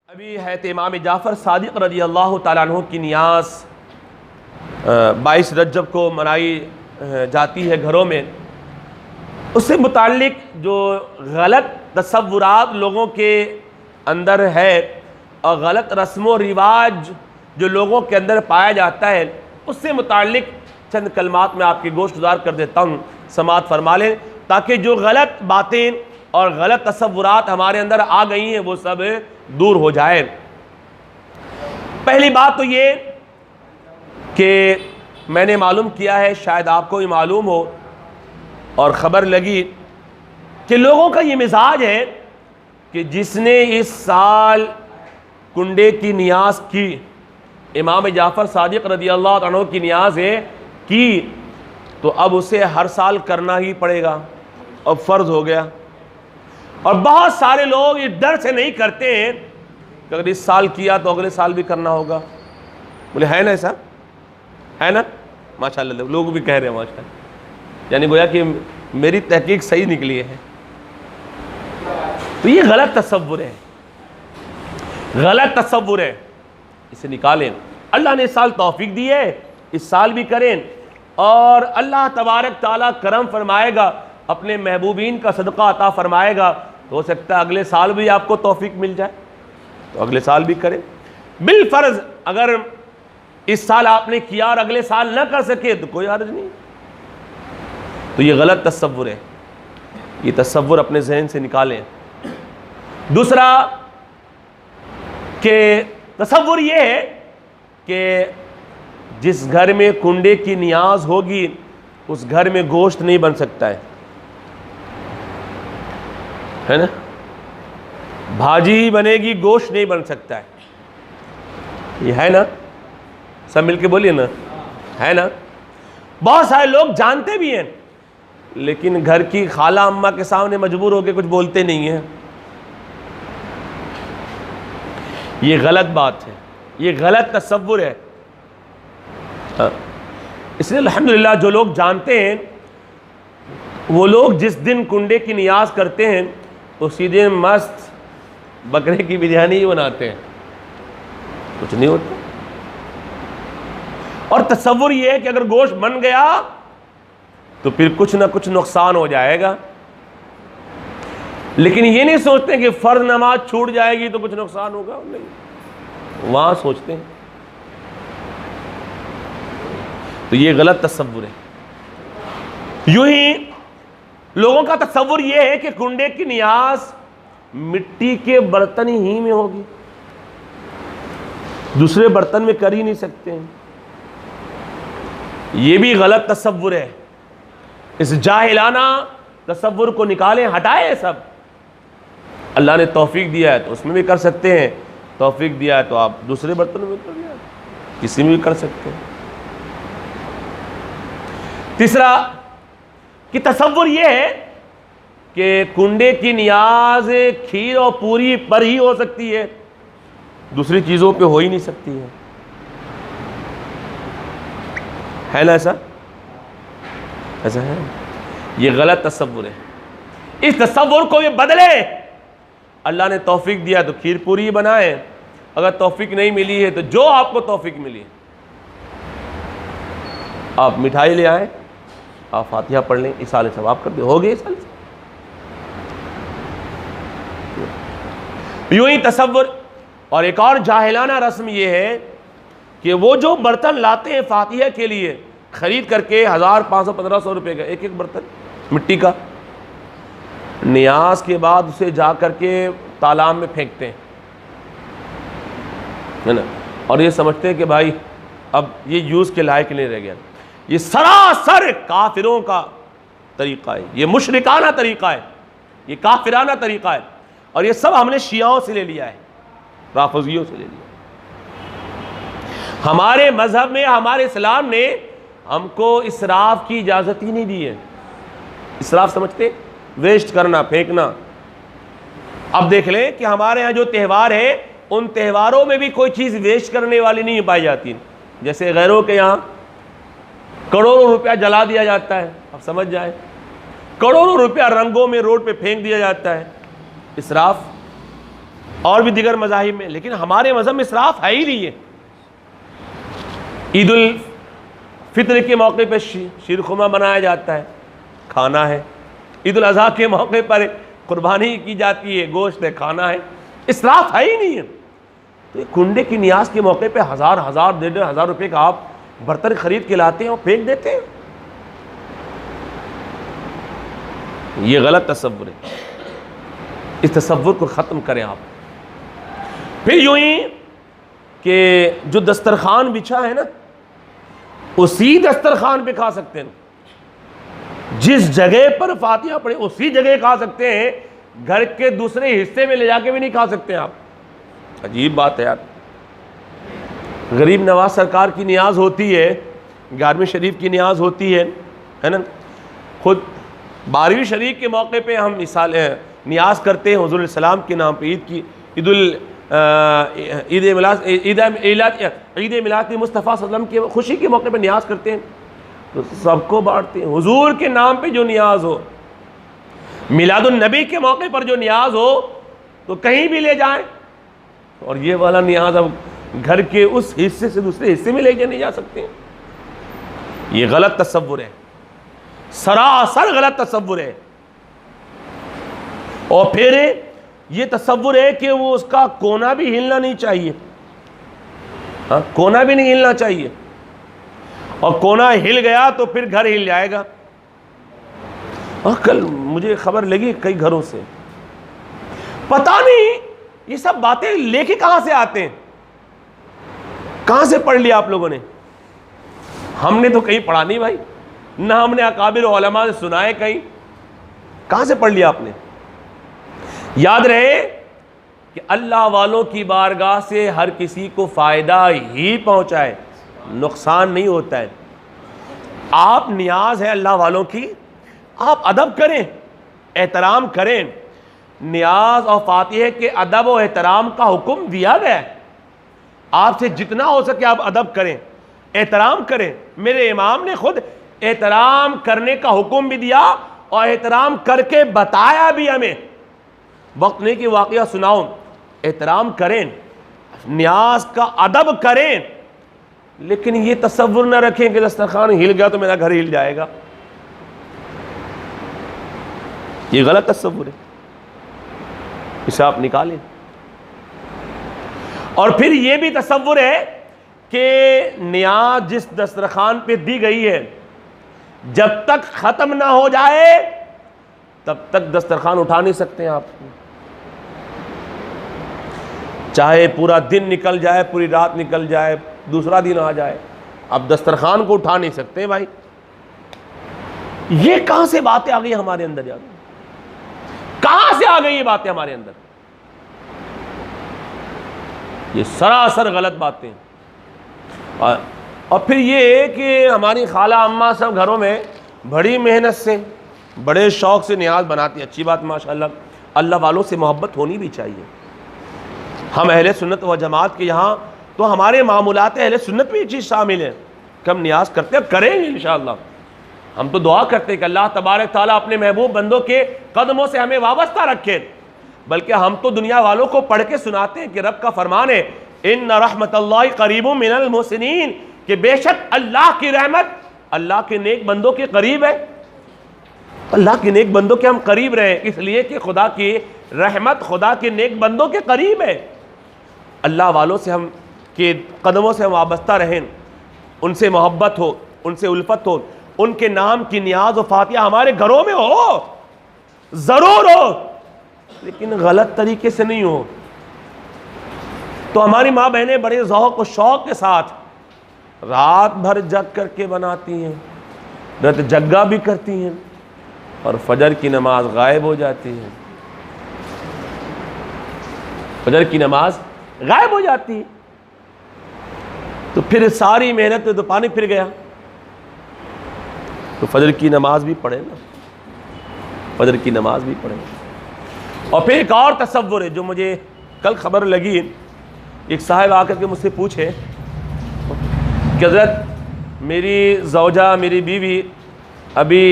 ابھی حضرت امام جعفر صادق رضی اللہ تعالیٰ عنہ کی نیاز 22 رجب کو منائی جاتی ہے گھروں میں. اس سے متعلق جو غلط تصورات لوگوں کے اندر ہے اور غلط رسم و رواج جو لوگوں کے اندر پایا جاتا ہے، اس سے متعلق چند کلمات میں آپ کی گوش گزار کر دیتا ہوں، سماعت فرما لیں تاکہ جو غلط باتیں اور غلط تصورات ہمارے اندر آ گئی ہیں وہ سب دور ہو جائے. پہلی بات تو یہ کہ میں نے معلوم کیا ہے، شاید آپ کو یہ معلوم ہو اور خبر لگی کہ لوگوں کا یہ مزاج ہے کہ جس نے اس سال کنڈے کی نیاز کی، امام جعفر صادق رضی اللہ عنہ کی نیاز ہے کی، تو اب اسے ہر سال کرنا ہی پڑے گا، اب فرض ہو گیا. اور بہت سارے لوگ اس ڈر سے نہیں کرتے ہیں کہ اگر اس سال کیا تو اگلے سال بھی کرنا ہوگا. بولے ہے نا ایسا؟ ہے نا؟ ماشاءاللہ لوگ بھی کہہ رہے ہیں ماشاءاللہ، یعنی گویا کہ میری تحقیق صحیح نکلی ہے. تو یہ غلط تصور ہے، غلط تصور ہے، اسے نکالیں. اللہ نے اس سال توفیق دی ہے، اس سال بھی کریں، اور اللہ تبارک تعالیٰ کرم فرمائے گا، اپنے محبوبین کا صدقہ عطا فرمائے گا، تو ہو سکتا ہے اگلے سال بھی آپ کو توفیق مل جائے تو اگلے سال بھی کریں. بالفرض اگر اس سال آپ نے کیا اور اگلے سال نہ کر سکے تو کوئی حرج نہیں. تو یہ غلط تصور ہے، یہ تصور اپنے ذہن سے نکالیں. دوسرا کہ تصور یہ ہے کہ جس گھر میں کنڈے کی نیاز ہوگی اس گھر میں گوشت نہیں بن سکتا ہے نا؟ بھاجی بنے گی، گوشت نہیں بن سکتا ہے. یہ ہے نا؟ سب مل کے بولیے نا، ہے نا؟ بہت سارے لوگ جانتے بھی ہیں لیکن گھر کی خالہ اماں کے سامنے مجبور ہو کے کچھ بولتے نہیں ہیں. یہ غلط بات ہے، یہ غلط تصور ہے. اس لیے الحمدللہ جو لوگ جانتے ہیں وہ لوگ جس دن کنڈے کی نیاز کرتے ہیں اسی دن مست بکرے کی بریانی ہی بناتے ہیں، کچھ نہیں ہوتا. اور تصور یہ ہے کہ اگر گوشت بن گیا تو پھر کچھ نہ کچھ نقصان ہو جائے گا، لیکن یہ نہیں سوچتے کہ فرض نماز چھوٹ جائے گی تو کچھ نقصان ہوگا، نہیں، وہاں سوچتے ہیں. تو یہ غلط تصور ہے. یوں ہی لوگوں کا تصور یہ ہے کہ کنڈے کی نیاز مٹی کے برتن ہی میں ہوگی، دوسرے برتن میں کر ہی نہیں سکتے ہیں. یہ بھی غلط تصور ہے. اس جاہلانہ تصور کو نکالیں، ہٹائیں سب. اللہ نے توفیق دیا ہے تو اس میں بھی کر سکتے ہیں، توفیق دیا ہے تو آپ دوسرے برتنوں میں کر دیا، کسی میں بھی کر سکتے ہیں. تیسرا کہ تصور یہ ہے کہ کنڈے کی نیاز کھیر اور پوری پر ہی ہو سکتی ہے، دوسری چیزوں پہ ہو ہی نہیں سکتی ہے نا؟ ایسا ہے. یہ غلط تصور ہے. اس تصور کو یہ بدلے. اللہ نے توفیق دیا تو کھیر پوری ہی بنائیں، اگر توفیق نہیں ملی ہے تو جو آپ کو توفیق ملی ہے آپ مٹھائی لے آئیں، آپ فاتحہ پڑھ لیں، ایصال ثواب کر دیں، ہو گئے ایصال ثواب. یوں ہی تصور. اور ایک اور جاہلانہ رسم یہ ہے کہ وہ جو برتن لاتے ہیں فاتحہ کے لیے خرید کر کے 1500 1500 روپے کا ایک ایک برتن مٹی کا، نیاز کے بعد اسے جا کر کے تالاب میں پھینکتے ہیں، ہے نا؟ اور یہ سمجھتے ہیں کہ بھائی اب یہ یوز کے لائق نہیں رہ گیا. یہ سراسر کافروں کا طریقہ ہے، یہ مشرکانہ طریقہ ہے، یہ کافرانہ طریقہ ہے. اور یہ سب ہم نے شیعوں سے لے لیا ہے، رافضیوں سے لے لیا. ہمارے مذہب میں، ہمارے اسلام نے ہم کو اسراف کی اجازت ہی نہیں دی ہے. اسراف سمجھتے؟ ویسٹ کرنا، پھینکنا. اب دیکھ لیں کہ ہمارے ہاں جو تہوار ہے ان تہواروں میں بھی کوئی چیز ویسٹ کرنے والی نہیں پائی جاتی. جیسے غیروں کے یہاں کروڑوں روپیہ جلا دیا جاتا ہے، اب سمجھ جائیں، کروڑوں روپیہ رنگوں میں روڈ پہ پھینک دیا جاتا ہے. اسراف اور بھی دیگر مذاہب میں، لیکن ہمارے مذہب میں اسراف ہے ہی نہیں ہے۔ عید الفطر کے موقع پہ شیر خورما بنایا جاتا ہے، کھانا ہے۔ عید الاضحیٰ کے موقع پر قربانی کی جاتی ہے، گوشت ہے، کھانا ہے، اسراف ہے ہی نہیں ہے۔ تو یہ کنڈے کی نیاز کے موقع پہ ہزار 1,500 روپے کا آپ برتن خرید کے لاتے ہیں اور پھینک دیتے ہیں، یہ غلط تصور ہے۔ اس تصور کو ختم کریں آپ۔ پھر یوں ہی کہ جو دسترخوان بچھا ہے نا، اسی دسترخوان پہ کھا سکتے ہیں، جس جگہ پر فاتحہ پڑھے اسی جگہ کھا سکتے ہیں، گھر کے دوسرے حصے میں لے جا کے بھی نہیں کھا سکتے آپ۔ عجیب بات ہے یار۔ غریب نواز سرکار کی نیاز ہوتی ہے، 11ویں شریف کی نیاز ہوتی ہے نا، خود 12ویں شریف کے موقع پہ ہم نیاز کرتے ہیں حضور علیہ السلام کے نام پہ، عید کی عید میلاد مصطفیٰ صلی اللہ علیہ وسلم کی خوشی کے موقع پہ نیاز کرتے ہیں، تو سب کو بانٹتے ہیں۔ حضور کے نام پہ جو نیاز ہو، میلاد النبی کے موقع پر جو نیاز ہو تو کہیں بھی لے جائیں، اور یہ والا نیاز اب گھر کے اس حصے سے دوسرے حصے میں لے کے نہیں جا سکتے ہیں۔ یہ غلط تصور ہے، سراسر غلط تصور ہے۔ اور پھر یہ تصور ہے کہ وہ اس کا کونا بھی ہلنا نہیں چاہیے، کونا بھی نہیں ہلنا چاہیے، اور کونا ہل گیا تو پھر گھر ہل جائے گا۔ اور کل مجھے خبر لگی کئی گھروں سے، پتہ نہیں یہ سب باتیں لے کے کہاں سے آتے ہیں، کہاں سے پڑھ لیا آپ لوگوں نے؟ ہم نے تو کہیں پڑھا نہیں بھائی، نہ ہم نے اکابر علماء سے سنا ہے کہیں، کہاں سے پڑھ لیا آپ نے؟ یاد رہے کہ اللہ والوں کی بارگاہ سے ہر کسی کو فائدہ ہی پہنچائے، نقصان نہیں ہوتا ہے۔ آپ نیاز ہے اللہ والوں کی، آپ ادب کریں، احترام کریں۔ نیاز اور فاتحہ کے ادب و احترام کا حکم دیا گیا ہے، آپ سے جتنا ہو سکے آپ ادب کریں، احترام کریں۔ میرے امام نے خود احترام کرنے کا حکم بھی دیا اور احترام کر کے بتایا بھی ہمیں، وقت نہیں کہ واقعہ سناؤں۔ احترام کریں، نیاز کا ادب کریں، لیکن یہ تصور نہ رکھیں کہ دسترخوان ہل گیا تو میرا گھر ہل جائے گا، یہ غلط تصور ہے، اسے آپ نکالیں۔ اور پھر یہ بھی تصور ہے کہ نیاز جس دسترخوان پہ دی گئی ہے جب تک ختم نہ ہو جائے تب تک دسترخوان اٹھا نہیں سکتے ہیں آپ، چاہے پورا دن نکل جائے، پوری رات نکل جائے، دوسرا دن آ جائے، اب دسترخوان کو اٹھا نہیں سکتے بھائی۔ یہ کہاں سے باتیں آ گئی ہمارے اندر یار، کہاں سے آ گئی یہ باتیں ہمارے اندر؟ یہ سراسر غلط باتیں۔ اور پھر یہ کہ ہماری خالہ اماں سب گھروں میں بڑی محنت سے بڑے شوق سے نیاز بناتی ہیں، اچھی بات ماشاءاللہ، اللہ والوں سے محبت ہونی بھی چاہیے۔ ہم اہل سنت و جماعت کے یہاں تو ہمارے معمولات اہل سنت میں یہ چیز شامل ہے کہ ہم نیاز کرتے ہیں، کریں گے انشاءاللہ۔ ہم تو دعا کرتے ہیں کہ اللہ تبارک تعالیٰ اپنے محبوب بندوں کے قدموں سے ہمیں وابستہ رکھے، بلکہ ہم تو دنیا والوں کو پڑھ کے سناتے ہیں کہ رب کا فرمان ہے ان رحمت اللہ قریب من المحسنین، کہ بے شک اللہ کی رحمت اللہ کے نیک بندوں کے قریب ہے۔ اللہ کے نیک بندوں کے ہم قریب رہیں، اس لیے کہ خدا کی رحمت خدا کے نیک بندوں کے قریب ہے۔ اللہ والوں سے ہم کے قدموں سے ہم وابستہ رہیں، ان سے محبت ہو، ان سے الفت ہو، ان کے نام کی نیاز و فاتحہ ہمارے گھروں میں ہو، ضرور ہو، لیکن غلط طریقے سے نہیں ہو۔ تو ہماری ماں بہنیں بڑے ذوق و شوق کے ساتھ رات بھر جگ کر کے بناتی ہیں، رات جگہ بھی کرتی ہیں، اور فجر کی نماز غائب ہو جاتی ہے، فجر کی نماز غائب ہو جاتی ہے، تو پھر ساری محنت تو پانی پھر گیا۔ تو فجر کی نماز بھی پڑھے نا، فجر کی نماز بھی پڑھے۔ اور پھر ایک اور تصور ہے جو مجھے کل خبر لگی، ایک صاحب آ کر کے مجھ سے پوچھے کہ حضرت میری زوجہ، میری بیوی ابھی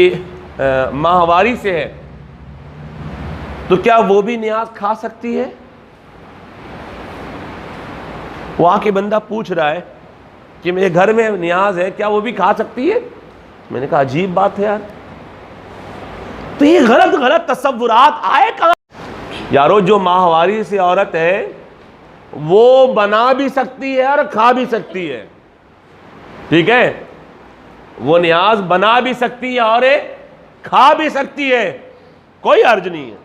ماہواری سے ہے، تو کیا وہ بھی نیاز کھا سکتی ہے؟ وہاں کے بندہ پوچھ رہا ہے کہ میرے گھر میں نیاز ہے، کیا وہ بھی کھا سکتی ہے؟ میں نے کہا عجیب بات ہے یار، تو یہ غلط تصورات آئے کہاں؟ یارو جو ماہواری سے عورت ہے وہ بنا بھی سکتی ہے اور کھا بھی سکتی ہے، ٹھیک ہے، وہ نیاز بنا بھی سکتی ہے اور کھا بھی سکتی ہے، کوئی حرج نہیں ہے،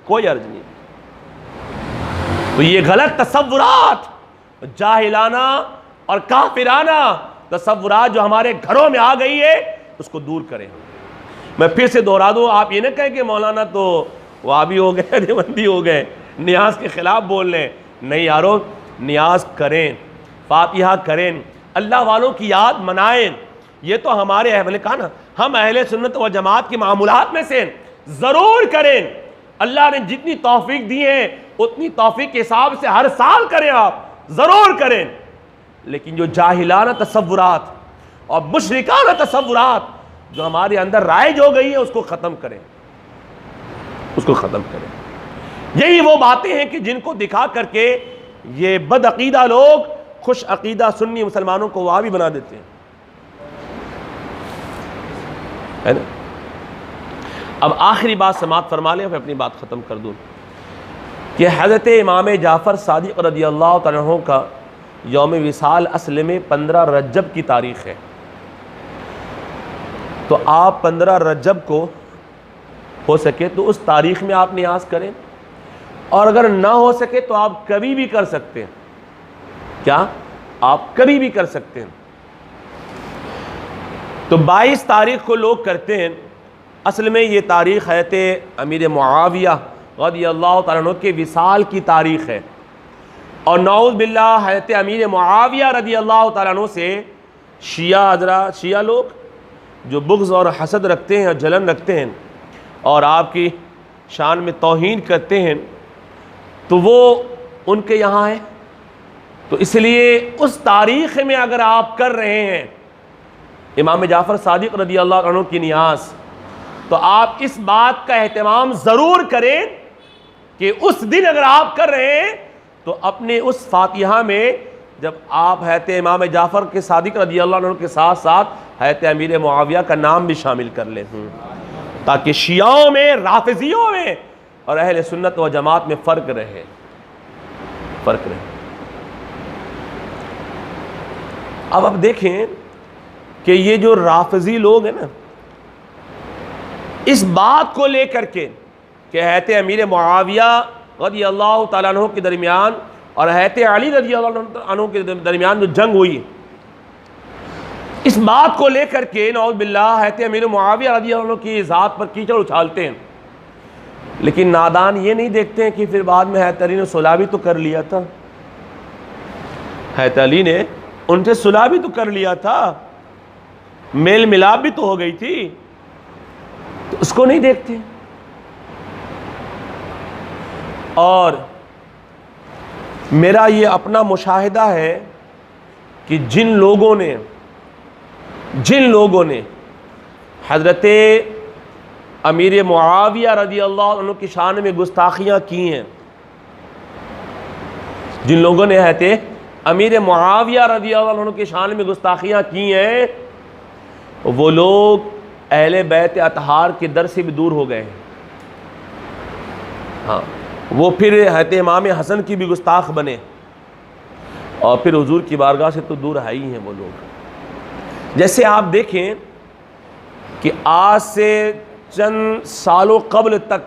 کوئی حرج نہیں ہے۔ تو یہ غلط تصورات، جاہلانہ اور کافرانہ تصورات جو ہمارے گھروں میں آ گئی ہے، اس کو دور کریں۔ میں پھر سے دوہرا دوں، آپ یہ نہ کہیں کہ مولانا تو وہابی ہو گئے، دیوبندی ہو گئے، نیاز کے خلاف بول رہے ہیں، نہیں یارو، نیاز کریں، فاتحہ کریں، اللہ والوں کی یاد منائیں، یہ تو ہمارے میں نے کہا نا، ہم اہل سنت و جماعت کے معمولات میں سے ضرور کریں۔ اللہ نے جتنی توفیق دی ہے اتنی توفیق کے حساب سے ہر سال کریں، آپ ضرور کریں، لیکن جو جاہلانہ تصورات اور مشرکانہ تصورات جو ہمارے اندر رائج ہو گئی ہے اس کو ختم کریں، اس کو ختم کریں۔ یہی وہ باتیں ہیں کہ جن کو دکھا کر کے یہ بد عقیدہ لوگ خوش عقیدہ سنی مسلمانوں کو وہابی بنا دیتے ہیں، ہے نا۔ اب آخری بات سماعت فرما لیں، پھر اپنی بات ختم کر دوں، کہ حضرت امام جعفر صادق رضی اللہ تعالیٰ عنہ کا یوم وصال اصل میں 15 رجب کی تاریخ ہے، تو آپ 15 رجب کو ہو سکے تو اس تاریخ میں آپ نیاز کریں، اور اگر نہ ہو سکے تو آپ کبھی بھی کر سکتے ہیں، کیا آپ کبھی بھی کر سکتے ہیں۔ تو 22 تاریخ کو لوگ کرتے ہیں، اصل میں یہ تاریخ حضرت امیر معاویہ رضی اللہ تعالیٰ عنہ کے وصال کی تاریخ ہے، اور نعوذ باللہ حضرت امیر معاویہ رضی اللہ تعالیٰ عنہ سے شیعہ لوگ جو بغض اور حسد رکھتے ہیں اور جلن رکھتے ہیں اور آپ کی شان میں توہین کرتے ہیں، تو وہ ان کے یہاں ہے، تو اس لیے اس تاریخ میں اگر آپ کر رہے ہیں امام جعفر صادق رضی اللہ عنہ کی نیاز، تو آپ اس بات کا اہتمام ضرور کریں کہ اس دن اگر آپ کر رہے ہیں تو اپنے اس فاتحہ میں جب آپ حضرت امام جعفر کے صادق رضی اللہ عنہ کے ساتھ ساتھ حضرت امیر معاویہ کا نام بھی شامل کر لیں، تاکہ شیعوں میں، رافضیوں میں اور اہل سنت و جماعت میں فرق رہے۔ اب دیکھیں کہ یہ جو رافضی لوگ ہیں نا، اس بات کو لے کر کے کہ حضرت امیر معاویہ رضی اللہ تعالیٰ عنہ کے درمیان اور حضرت علی رضی اللہ عنہ کے درمیان جو جنگ ہوئی، اس بات کو لے کر کے نعوذ باللہ حضرت امیر معاویہ رضی اللہ عنہ کی ذات پر کیچڑ اچھالتے ہیں، لیکن نادان یہ نہیں دیکھتے ہیں کہ پھر بعد میں حضرت علی نے صلح بھی تو کر لیا تھا، حضرت علی نے ان سے صلح بھی تو کر لیا تھا، میل ملاپ بھی تو ہو گئی تھی، تو اس کو نہیں دیکھتے۔ اور میرا یہ اپنا مشاہدہ ہے کہ جن لوگوں نے حضرت امیر معاویہ رضی اللہ عنہ کی شان میں گستاخیاں کی ہیں، جن لوگوں نے حضرت امیر معاویہ رضی اللہ عنہ کی شان میں گستاخیاں کی ہیں، وہ لوگ اہل بیت اطہار کے در سے بھی دور ہو گئے ہیں، ہاں، وہ پھر حضرت امام حسن کی بھی گستاخ بنے، اور پھر حضور کی بارگاہ سے تو دور ہے ہی ہیں وہ لوگ۔ جیسے آپ دیکھیں کہ آج سے چند سالوں قبل تک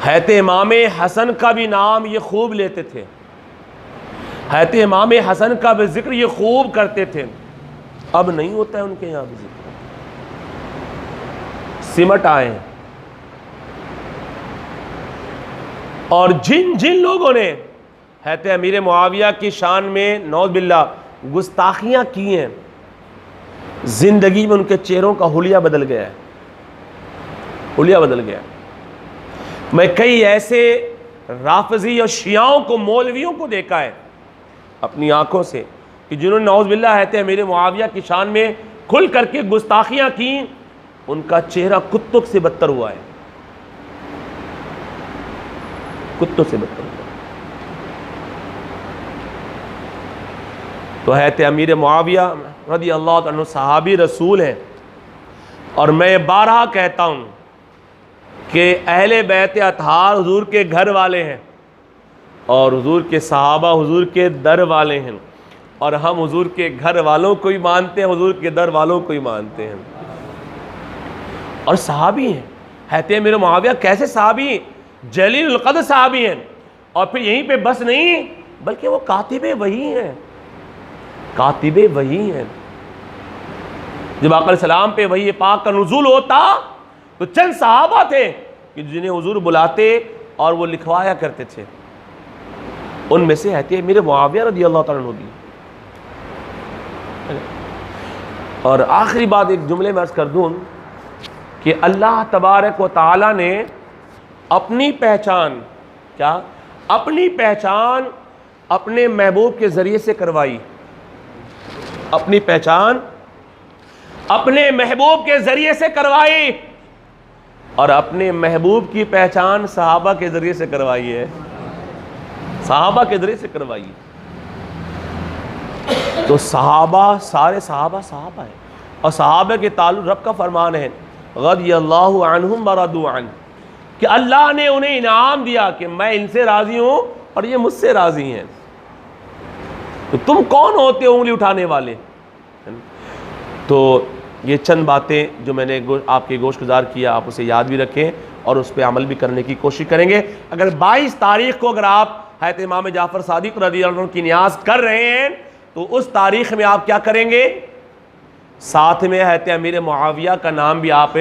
حضرت امام حسن کا بھی نام یہ خوب لیتے تھے، حضرت امام حسن کا بھی ذکر یہ خوب کرتے تھے، اب نہیں ہوتا ہے ان کے یہاں بھی ذکر، سمٹ آئے ہیں۔ اور جن لوگوں نے حضرت امیر معاویہ کی شان میں نعوذ باللہ گستاخیاں کی ہیں، زندگی میں ان کے چہروں کا حلیہ بدل گیا ہے، حلیہ بدل گیا ہے۔ میں کئی ایسے رافضی اور شیعوں کو، مولویوں کو دیکھا ہے اپنی آنکھوں سے کہ جنہوں نے نعوذ باللہ حضرت امیر معاویہ کی شان میں کھل کر کے گستاخیاں کی، ان کا چہرہ کتوں سے بدتر ہوا ہے، کتوں سے بدتر ہوا۔ تو حضرت امیر معاویہ رضی اللہ عنہ صحابی رسول ہیں، اور میں بارہا کہتا ہوں کہ اہل بیت اطہار حضور کے گھر والے ہیں، اور حضور کے صحابہ حضور کے در والے ہیں، اور ہم حضور کے گھر والوں کو ہی مانتے ہیں، حضور کے در والوں کو ہی مانتے ہیں، اور صحابی ہیں۔ حضرت امیر معاویہ کیسے صحابی ہیں؟ جلیل القدر صحابی ہیں، اور پھر یہیں پہ بس نہیں بلکہ وہ کاتب وحی ہیں، کاتب وحی ہیں۔ جب آقا علیہ السلام پہ وحی پاک کا نزول ہوتا تو چند صحابہ تھے کہ جنہیں حضور بلاتے اور وہ لکھوایا کرتے تھے، ان میں سے حضرت امیر معاویہ رضی اللہ تعالیٰ عنہ بھی۔ اور آخری بات ایک جملے میں عرض کر دوں کہ اللہ تبارک و تعالیٰ نے اپنی پہچان اپنی پہچان اپنے محبوب کے ذریعے سے کروائی، اپنی پہچان اپنے محبوب کے ذریعے سے کروائی، اور اپنے محبوب کی پہچان صحابہ کے ذریعے سے کروائی ہے، صحابہ کے ذریعے سے کروائی۔ تو صحابہ، سارے صحابہ ہیں، اور صحابہ کے تعلق رب کا فرمان ہے رضی اللہ عنہم ورضوا عنہ، کہ اللہ نے انہیں انعام دیا کہ میں ان سے راضی ہوں اور یہ مجھ سے راضی ہیں۔ تو تم کون ہوتے ہو انگلی اٹھانے والے؟ تو یہ چند باتیں جو میں نے آپ کے گوش گزار کیا، آپ اسے یاد بھی رکھیں اور اس پہ عمل بھی کرنے کی کوشش کریں گے۔ اگر 22 تاریخ کو اگر آپ حضرت امام جعفر صادق رضی اللہ عنہ کی نیاز کر رہے ہیں تو اس تاریخ میں آپ کیا کریں گے؟ ساتھ میں حضرت امیر معاویہ کا نام بھی آپ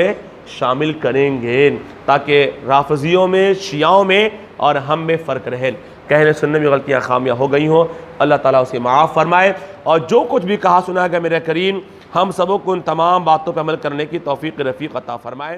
شامل کریں گے، تاکہ رافضیوں میں، شیعوں میں اور ہم میں فرق رہے۔ کہنے سننے میں غلطیاں خامیاں ہو گئی ہوں، اللہ تعالیٰ اسے معاف فرمائے، اور جو کچھ بھی کہا سنا گیا میرے کریم، ہم سبوں کو ان تمام باتوں پر عمل کرنے کی توفیق رفیق عطا فرمائیں۔